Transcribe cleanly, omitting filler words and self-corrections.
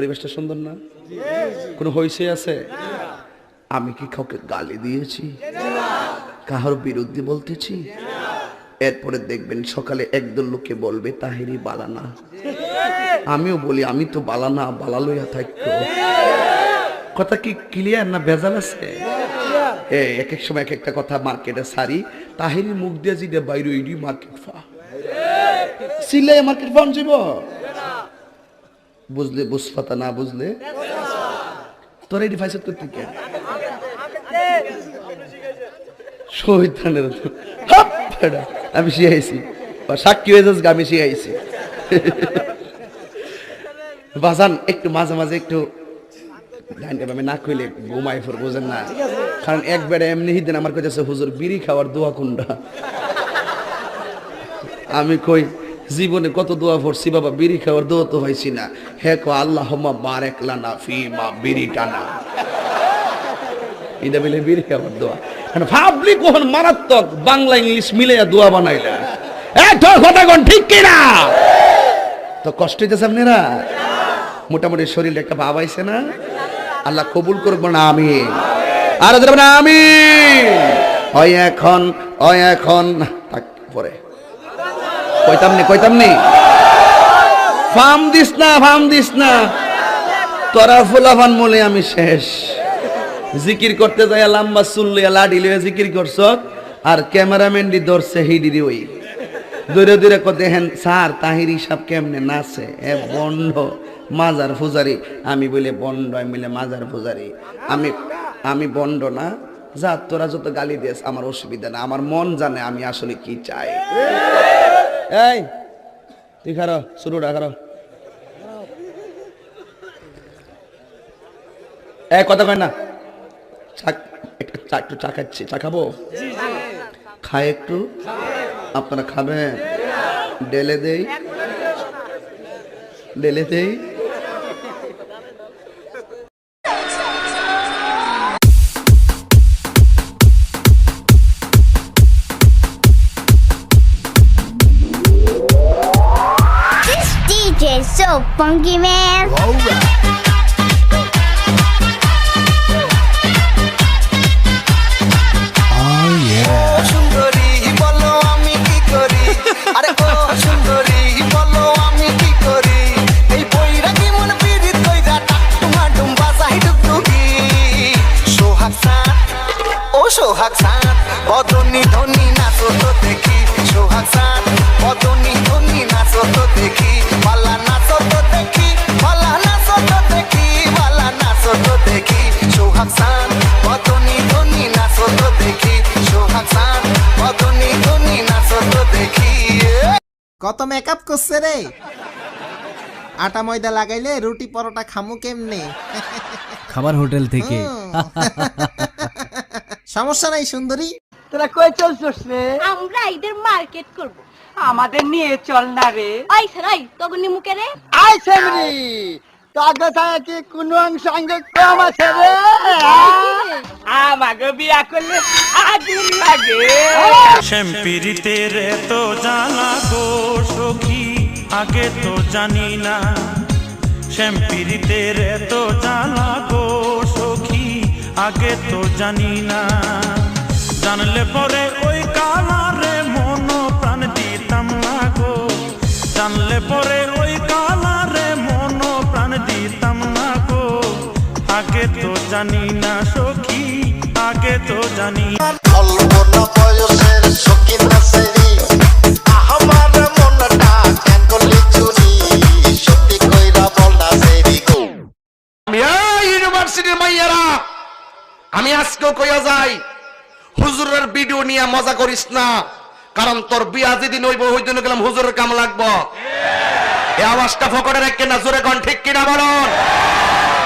পরিবেশটা সুন্দর না? কোনো হইছে আছে? আমি কি কাউকে গালি দিয়েছি? কাহার বিরুদ্ধে বলতেছি? এরপরে দেখবেন সকালে একদল লোকে বলবে তাহিরি বালানা। আমিও বলি আমি তো বালানা, বালা লইয়া থাকতো। কথা কি ক্লিয়ার না ভেজাল আছে? এক এক সময় এক একটা কথা মার্কেটে সারি, তাহিরি মুখ দিয়ে যেটা বাইরে ওইডি মার্কেট ফা সিলে মার্কেট ফাউন যাব। বুঝলে বুঝফাতা, না বুঝলে তোর এটি ফাইসত করতে কে শহীদানের আমি শিখাইছি, সাক্ষী হয়ে যাস আমি শিখাইছি। বাজান একটু মাঝে মাঝে একটু আমি না কইলে ঘুমাই ফোর, বোঝেন না? কারণ একবারে এমনি দিন আমার কাছে হুজুর বিড়ি খাওয়ার দোয়া কোনটা। আমি কই জীবনে কত দোয়া পড়ছি বাবা, বিড়ি খাওয়ার দোয়া তো হয়েছি না। হে কো আল্লাহুম্মা বারিক লানা ফিমা বিড়ি টানা, এটা বলে বিড়ি খাওয়ার দোয়া। কারণ ভাবলি কখন মারাত্মক বাংলা ইংলিশ মিলাইয়া দোয়া বানাইলা। তোর কথা কোন ঠিক কিনা? তো কষ্ট হইতেছে আপনারা? মোটামুটি শরীরে একটা ভাব আইছে না? আল্লাহ কবুল করবো না আমি আর না আমি ওই এখন পরে কইতাম নি ফার্ম দিস না তোরা ফুলাফান মলে আমি শেষ। জিকির করতে যাই লম্বা চুল লইয়া লাডি লইয়া জিকির করছ, আর ক্যামেরাম্যান দি ধরছে হিডি ওই দূরে দূরে দেখেন স্যার তাহিরি সাহেব কেমনে নাচে, এ বন্ড মাজার পূজারি। আমি বলে বন্ড, আমি বলে মাজার পূজারি। আমি বন্ড না, যা তোরা যত গালি দিস আমার অসুবিধা না, আমার মন জানে আমি আসলে কি চাই। এই তুই খারো শুরুটা খারো, কথা কয় না। একটু চা খাচ্ছি, চা খাবো? খাই একটু, আপনারা খাবেন? ডেলে দেই DJ so funky, man. All right. Oh yeah. সুন্দরী বলো আমি কি করি, আরে ও সুন্দরী বলো আমি কি করি, এই বইরা কি মন পিরিত কইরা টাকটুমা ডুম্বা চাই ডুগডুগি। সোহাগ সাত ও সোহাগ সাত বদনি ধনি নাচো তো দেখি, সোহাগ সাত বদনি ধনি নাচো তো দেখি, পালা নাচো তো দেখি, পালা নাচো তো দেখি, পালা নাচো তো দেখি। সোহাগ সাত বদনি ধনি নাচো তো দেখি, সোহাগ সাত বদনি ধনি নাচো তো দেখি। কত মেকআপ করছে রে, আটা ময়দা লাগাইলে রুটি পরোটা খামু কেমনে? খাবার হোটেল থেকে। সমস্যা নাই সুন্দরী। তোরা কই চলছস রে? আমরা ঈদের মার্কেট করব। আমাদের নিয়ে চল না রে। আই সারাই তখন নিমুকে রে। আই সেমরি তোকে ছাড়া কি কোনো সঙ্গে কম আছে রে? আমাকে বিয়া করলে আগুন লাগে। শ্যামপিরিতের এত জানা গো সখী আগে তো জানি না, শ্যামপিরিতের এত জানা গো সখী আগে তো জানি না, জানলে পরে ওই কালারে মন প্রাণ দিতাম না গো, জানলে পরে ওই কালারে মন প্রাণ দিতাম না গো, আগে তো জানি না সখী আগে তো জানি। অল্প না বয়সের সখী নাচেরি, আমার মনটা কেন করলি চুরি, সত্যি কইরা বল না সেরি গো। ইউনিভার্সিটির মাইয়ারা, আমি আজকেও কইয়া যাই হুজুরের ভিডিও নিয়ে মজা করিস না, কারণ তোর বিয়া যেদিন হইব ওই দিন গেলাম হুজুরের কাম লাগবো। এই আওয়াজটা ফকরে রাখেন না, জোরে কোন ঠিক কিনা বলুন।